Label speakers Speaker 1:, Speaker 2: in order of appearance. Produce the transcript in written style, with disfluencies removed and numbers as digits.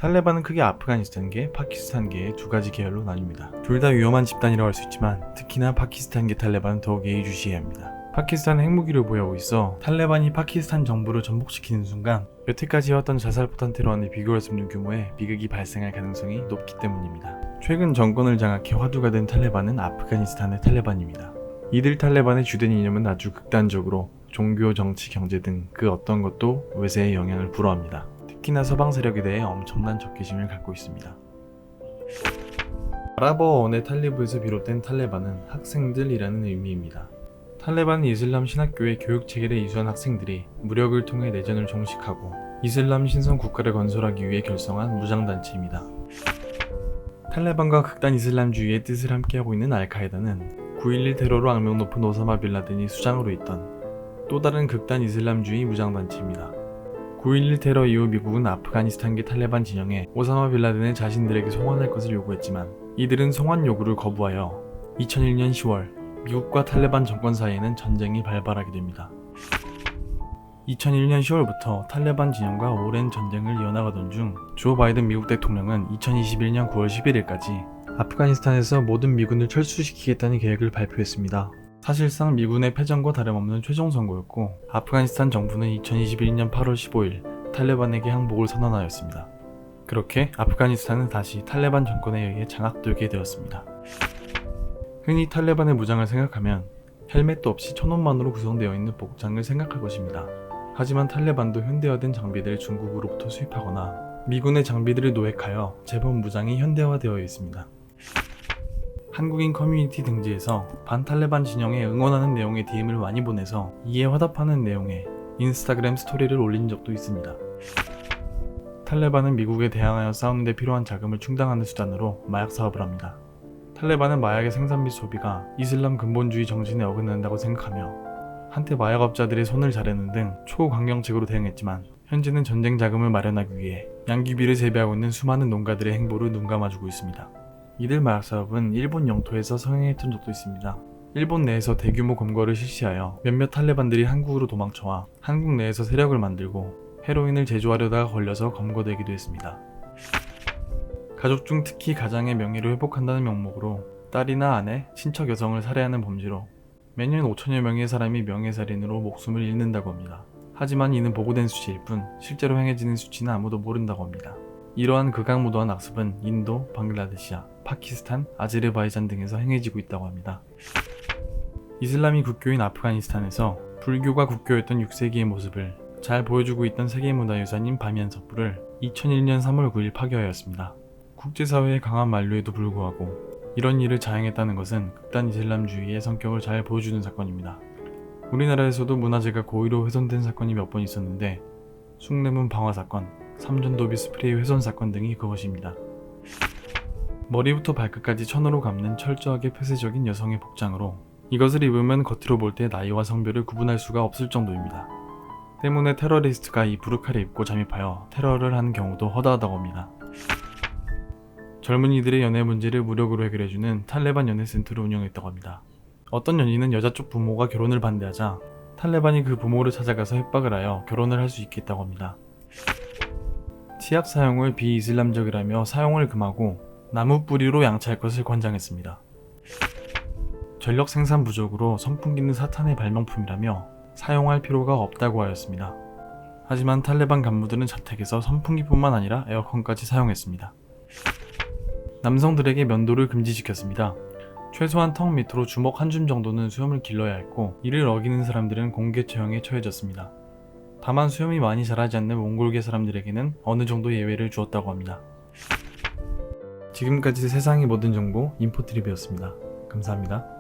Speaker 1: 탈레반은 크게 아프가니스탄계, 파키스탄계의 두 가지 계열로 나뉩니다. 둘 다 위험한 집단이라고 할 수 있지만 특히나 파키스탄계 탈레반은 더욱 예의주시해야 합니다. 파키스탄은 핵무기를 보유하고 있어 탈레반이 파키스탄 정부를 전복시키는 순간 여태까지 해왔던 자살포탄 테러와는 비교할 수 없는 규모의 비극이 발생할 가능성이 높기 때문입니다. 최근 정권을 장악해 화두가 된 탈레반은 아프가니스탄의 탈레반입니다. 이들 탈레반의 주된 이념은 아주 극단적으로 종교, 정치, 경제 등 그 어떤 것도 외세의 영향을 불허합니다. 특히나 서방 세력에 대해 엄청난 적개심을 갖고 있습니다. 아랍어원의 탈리브에서 비롯된 탈레반은 학생들이라는 의미입니다. 탈레반은 이슬람 신학교의 교육체계를 이수한 학생들이 무력을 통해 내전을 종식하고 이슬람 신성 국가를 건설하기 위해 결성한 무장단체입니다. 탈레반과 극단 이슬람주의의 뜻을 함께하고 있는 알카에다는 9.11 테러로 악명 높은 오사마 빌라덴이 수장으로 있던 또 다른 극단 이슬람주의 무장단체입니다. 9.11 테러 이후 미국은 아프가니스탄계 탈레반 진영에 오사마 빌라덴을 자신들에게 송환할 것을 요구했지만 이들은 송환 요구를 거부하여 2001년 10월 미국과 탈레반 정권 사이에는 전쟁이 발발하게 됩니다. 2001년 10월부터 탈레반 진영과 오랜 전쟁을 이어나가던 중 조 바이든 미국 대통령은 2021년 9월 11일까지 아프가니스탄에서 모든 미군을 철수시키겠다는 계획을 발표했습니다. 사실상 미군의 패전과 다름없는 최종 선고였고 아프가니스탄 정부는 2021년 8월 15일 탈레반에게 항복을 선언하였습니다. 그렇게 아프가니스탄은 다시 탈레반 정권에 의해 장악되게 되었습니다. 흔히 탈레반의 무장을 생각하면 헬멧도 없이 천원만으로 구성되어 있는 복장을 생각할 것입니다. 하지만 탈레반도 현대화된 장비들을 중국으로부터 수입하거나 미군의 장비들을 노획하여 제법 무장이 현대화되어 있습니다. 한국인 커뮤니티 등지에서 반탈레반 진영에 응원하는 내용의 DM을 많이 보내서 이에 화답하는 내용의 인스타그램 스토리를 올린 적도 있습니다. 탈레반은 미국에 대항하여 싸우는 데 필요한 자금을 충당하는 수단으로 마약 사업을 합니다. 탈레반은 마약의 생산 및 소비가 이슬람 근본주의 정신에 어긋난다고 생각하며 한때 마약업자들의 손을 자르는 등 초강경책으로 대응했지만 현재는 전쟁 자금을 마련하기 위해 양귀비를 재배하고 있는 수많은 농가들의 행보를 눈감아주고 있습니다. 이들 마약 사업은 일본 영토에서 성행했던 적도 있습니다. 일본 내에서 대규모 검거를 실시하여 몇몇 탈레반들이 한국으로 도망쳐와 한국 내에서 세력을 만들고 헤로인을 제조하려다가 걸려서 검거되기도 했습니다. 가족 중 특히 가장의 명예를 회복한다는 명목으로 딸이나 아내, 친척 여성을 살해하는 범죄로 매년 5천여 명의 사람이 명예살인으로 목숨을 잃는다고 합니다. 하지만 이는 보고된 수치일 뿐 실제로 행해지는 수치는 아무도 모른다고 합니다. 이러한 극악무도한 악습은 인도, 방글라데시아, 파키스탄, 아제르바이잔 등에서 행해지고 있다고 합니다. 이슬람이 국교인 아프가니스탄에서 불교가 국교였던 6세기의 모습을 잘 보여주고 있던 세계문화유산인 바미안 섭부를 2001년 3월 9일 파괴하였습니다. 국제사회의 강한 만류에도 불구하고 이런 일을 자행했다는 것은 극단 이슬람주의의 성격을 잘 보여주는 사건입니다. 우리나라에서도 문화재가 고의로 훼손된 사건이 몇 번 있었는데 숭례문 방화 사건, 삼전도비 스프레이 훼손 사건 등이 그것입니다. 머리부터 발끝까지 천으로 감는 철저하게 폐쇄적인 여성의 복장으로 이것을 입으면 겉으로 볼 때 나이와 성별을 구분할 수가 없을 정도입니다. 때문에 테러리스트가 이 부르카를 입고 잠입하여 테러를 하는 경우도 허다하다고 합니다. 젊은이들의 연애 문제를 무력으로 해결해주는 탈레반 연애센터를 운영했다고 합니다. 어떤 연인은 여자 쪽 부모가 결혼을 반대하자 탈레반이 그 부모를 찾아가서 협박을 하여 결혼을 할 수 있게 했다고 합니다. 치약 사용을 비이슬람적이라며 사용을 금하고 나무 뿌리로 양치할 것을 권장했습니다. 전력 생산 부족으로 선풍기는 사탄의 발명품이라며 사용할 필요가 없다고 하였습니다. 하지만 탈레반 간부들은 자택에서 선풍기뿐만 아니라 에어컨까지 사용했습니다. 남성들에게 면도를 금지시켰습니다. 최소한 턱 밑으로 주먹 한 줌 정도는 수염을 길러야 했고 이를 어기는 사람들은 공개 처형에 처해졌습니다. 다만 수염이 많이 자라지 않는 몽골계 사람들에게는 어느 정도 예외를 주었다고 합니다. 지금까지 세상의 모든 정보 인포트립이었습니다. 감사합니다.